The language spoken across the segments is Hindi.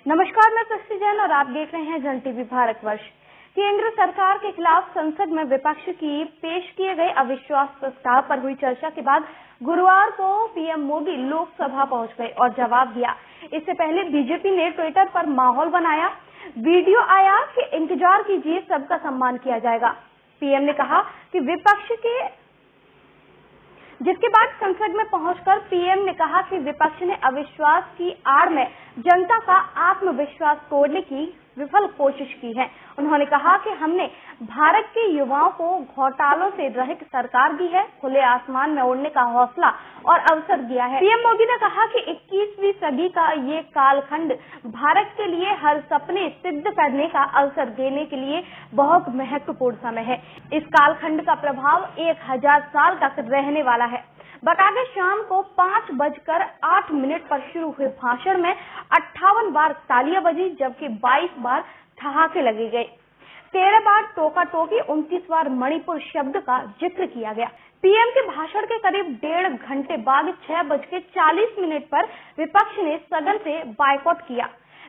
नमस्कार, मैं सृष्टि जैन और आप देख रहे हैं जन टीवी भारतवर्ष। केंद्र सरकार के खिलाफ संसद में विपक्ष की पेश किए गए अविश्वास प्रस्ताव पर हुई चर्चा के बाद गुरुवार को पीएम मोदी लोकसभा पहुंच गए और जवाब दिया। इससे पहले बीजेपी ने ट्विटर पर माहौल बनाया। वीडियो आया कि इंतजार कीजिए, सबका सम्मान किया जाएगा। पीएम ने कहा कि विपक्ष के जिसके बाद संसद में पहुंचकर पीएम ने कहा कि विपक्ष ने अविश्वास की आड़ में जनता का आत्मविश्वास तोड़ने की विफल कोशिश की है। उन्होंने कहा कि हमने भारत के युवाओं को घोटालों से रहित सरकार दी है, खुले आसमान में उड़ने का हौसला और अवसर दिया है। पीएम मोदी ने कहा कि 21वीं सदी का ये कालखंड भारत के लिए हर सपने सिद्ध करने का अवसर देने के लिए बहुत महत्वपूर्ण समय है। इस कालखंड का प्रभाव 1000 साल तक रहने वाला है। बता दें, शाम को 5:08 पर शुरू हुए भाषण में 58 बार तालियां बजी, जबकि 22 बार ठहाके लगे गए। 13 बार टोका टोकी, 29 बार मणिपुर शब्द का जिक्र किया गया। पीएम के भाषण के करीब 1.5 घंटे बाद 6:40 पर विपक्ष ने सदन से बायकॉट किया।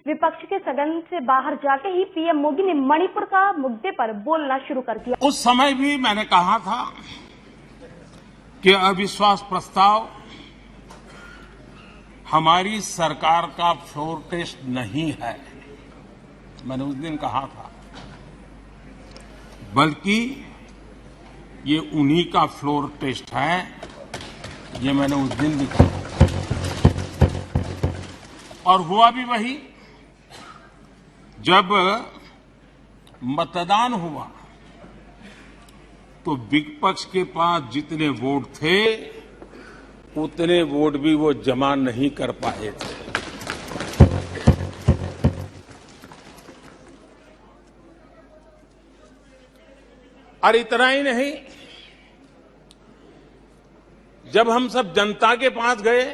विपक्ष के सदन से बाहर जाते ही पीएम मोदी ने मणिपुर का मुद्दे पर बोलना शुरू कर दिया। उस समय भी मैंने कहा था कि अविश्वास प्रस्ताव हमारी सरकार का फ्लोर टेस्ट नहीं है। मैंने उस दिन कहा था, बल्कि ये उन्हीं का फ्लोर टेस्ट है। ये मैंने उस दिन भी कहा और हुआ भी वही। जब मतदान हुआ तो विपक्ष के पास जितने वोट थे उतने वोट भी वो जमा नहीं कर पाए थे। और इतना ही नहीं, जब हम सब जनता के पास गए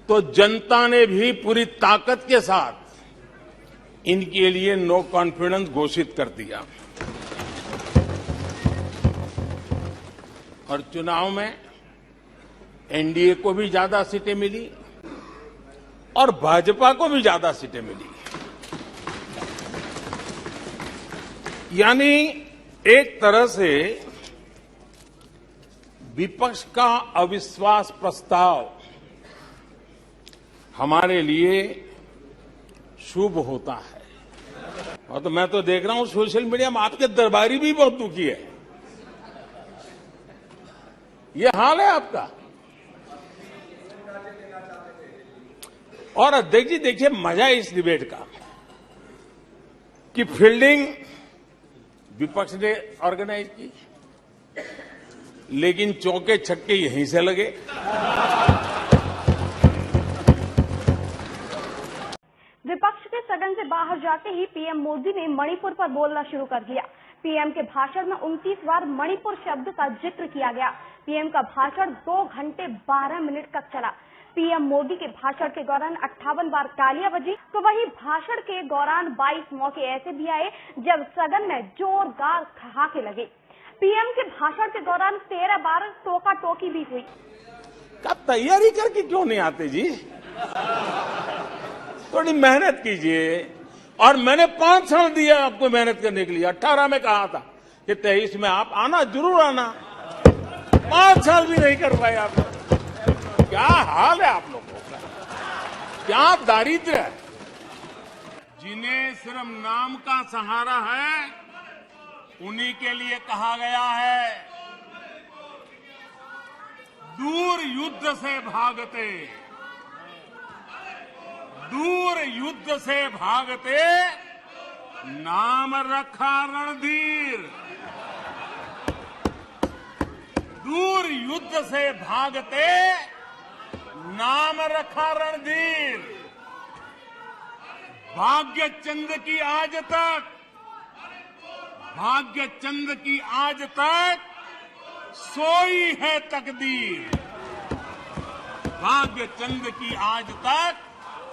तो जनता ने भी पूरी ताकत के साथ इनके लिए नो कॉन्फिडेंस घोषित कर दिया। और चुनाव में एनडीए को भी ज्यादा सीटें मिली और भाजपा को भी ज्यादा सीटें मिली। यानी एक तरह से विपक्ष का अविश्वास प्रस्ताव हमारे लिए शुभ होता है। और तो मैं तो देख रहा हूं सोशल मीडिया में आपके दरबारी भी बहुत दुखी है। ये हाल है आपका। और अध्यक्ष जी देखिए, मजा है इस डिबेट का कि फील्डिंग विपक्ष ने ऑर्गेनाइज की, लेकिन चौके छक्के यहीं से लगे। विपक्ष के सदन से बाहर जाते ही पीएम मोदी ने मणिपुर पर बोलना शुरू कर दिया। पीएम के भाषण में 29 बार मणिपुर शब्द का जिक्र किया गया। पीएम का भाषण 2 घंटे 12 मिनट तक चला। पीएम मोदी के भाषण के दौरान 58 बार तालियां बजी, तो वहीं भाषण के दौरान 22 मौके ऐसे भी आए जब सदन में जोरदार ठहाके लगे। पीएम के भाषण के दौरान 13 बार टोका टोकी भी हुई। कब तैयारी करके क्यों नहीं आते जी? थोड़ी मेहनत कीजिए। और मैंने 5 साल दिया आपको मेहनत करने के लिए। 18 में कहा था कि 23 में आप आना, जरूर आना। 5 साल भी नहीं कर पाए आप। क्या हाल है आप लोगों का, क्या दारिद्र्य है। जिन्हें सिर्फ नाम का सहारा है उन्हीं के लिए कहा गया है, दूर युद्ध से भागते, दूर युद्ध से भागते, नाम रखा रणधीर। दूर युद्ध से भागते, नाम रखा रणधीर। भाग्य चंद की आज तक, भाग्य चंद की आज तक सोई है तकदीर। भाग्य चंद की आज तक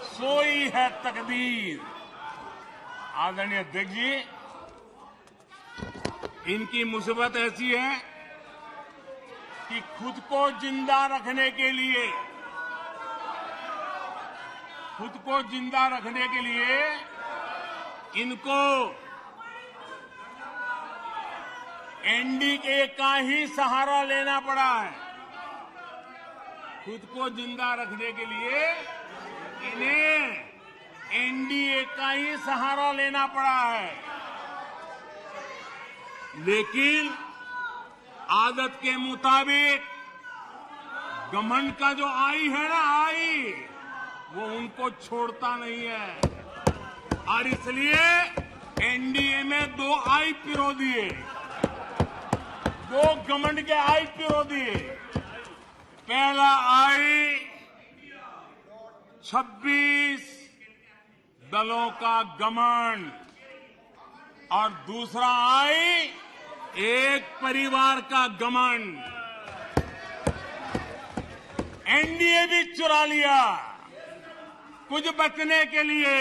सोई है तकदीर। आदरणीय अध्यक्ष जी, इनकी मुसीबत ऐसी है कि खुद को जिंदा रखने के लिए खुद को जिंदा रखने के लिए इनको एनडीए का ही सहारा लेना पड़ा है। खुद को जिंदा रखने के लिए इन्हें एनडीए का ही सहारा लेना पड़ा है। लेकिन आदत के मुताबिक घमंड का जो आई है ना, आई वो उनको छोड़ता नहीं है और इसलिए एनडीए में 2 आई पिरो दिए, 2 घमंड के आई पिरो दिए। पहला आई 26 दलों का घमंड और दूसरा आई एक परिवार का घमंड। एनडीए भी चुरा लिया कुछ बचने के लिए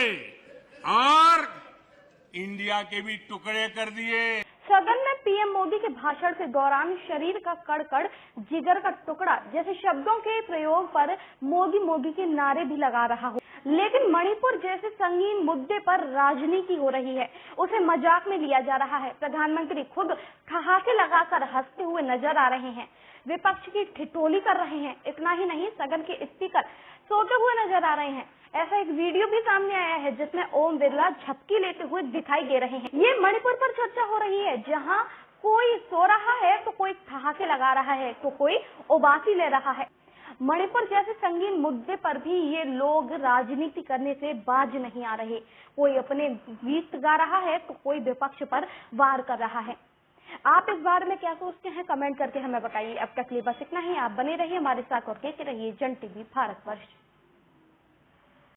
और इंडिया के भी टुकड़े कर दिए। सदन में पीएम मोदी के भाषण के दौरान शरीर का कड़-कड़, जिगर का टुकड़ा जैसे शब्दों के प्रयोग पर मोदी मोदी के नारे भी लगा रहा हो, लेकिन मणिपुर जैसे संगीन मुद्दे पर राजनीति हो रही है, उसे मजाक में लिया जा रहा है। प्रधानमंत्री खुद ठहाके लगाकर हंसते हुए नजर आ रहे हैं, विपक्ष की ठिठोली कर रहे हैं। इतना ही नहीं, सदन के स्पीकर सोते हुए नजर आ रहे हैं। ऐसा एक वीडियो भी सामने आया है जिसमें ओम बिरला झपकी लेते हुए दिखाई दे रहे हैं। ये मणिपुर पर चर्चा हो रही है, जहां कोई सो रहा है तो कोई ठहाके लगा रहा है तो कोई उबासी ले रहा है। मणिपुर जैसे संगीन मुद्दे पर भी ये लोग राजनीति करने से बाज नहीं आ रहे। कोई अपने गीत गा रहा है तो कोई विपक्ष पर वार कर रहा है। आप इस बारे में क्या सोचते हैं, कमेंट करके हमें बताइए। अब तक के लिए बस इतना ही। आप बने रहिए हमारे साथ और देखते रहिए जन टीवी भारतवर्ष।